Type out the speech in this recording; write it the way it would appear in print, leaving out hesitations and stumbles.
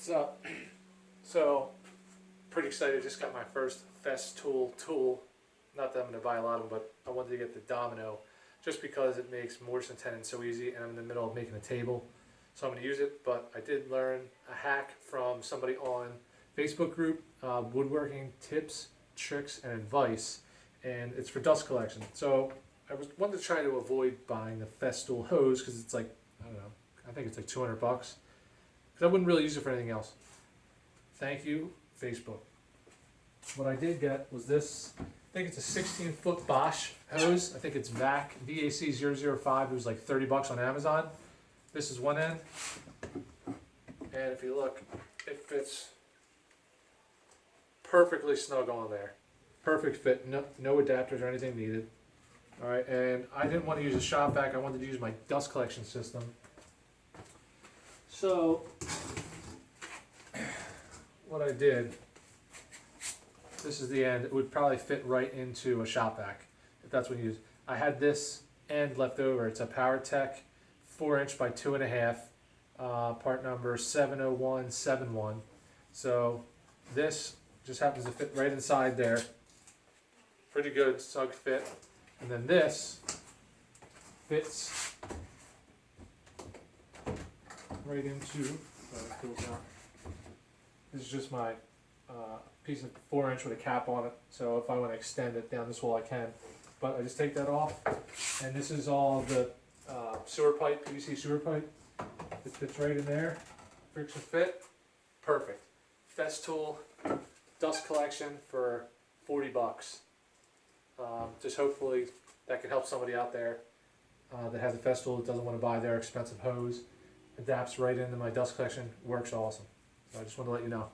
What's up? So, pretty excited. Just got my first Festool tool. Not that I'm going to buy a lot of them, but I wanted to get the domino just because it makes mortise and tenon so easy, and I'm in the middle of making a table. So I'm going to use it, but I did learn a hack from somebody on Facebook group, woodworking tips, tricks, and advice, and it's for dust collection. So wanted to try to avoid buying the Festool hose because it's like, I don't know, I think it's like $200 because I wouldn't really use it for anything else. Thank you, Facebook. What I did get was this. I think it's a 16-foot Bosch hose. I think it's VAC 005. It was like $30 on Amazon. This is one end, and if you look, it fits perfectly snug on there. Perfect fit. No adapters or anything needed. All right, and I didn't want to use a shop vac. I wanted to use my dust collection system. So what I did, this is the end. It would probably fit right into a shop vac if that's what you use. I had this end left over. It's a PowerTech 4" by 2.5, part number 70171. So this just happens to fit right inside there. Pretty good snug fit. And then this fits right into, this is just my piece of 4" with a cap on it, so if I want to extend it down this wall I can, but I just take that off, and this is all the sewer pipe, PVC sewer pipe. It fits right in there, friction fit, perfect. Festool dust collection for $40. Just hopefully that can help somebody out there that has a Festool that doesn't want to buy their expensive hose. Adapts right into my dust collection, works awesome. So I just want to let you know.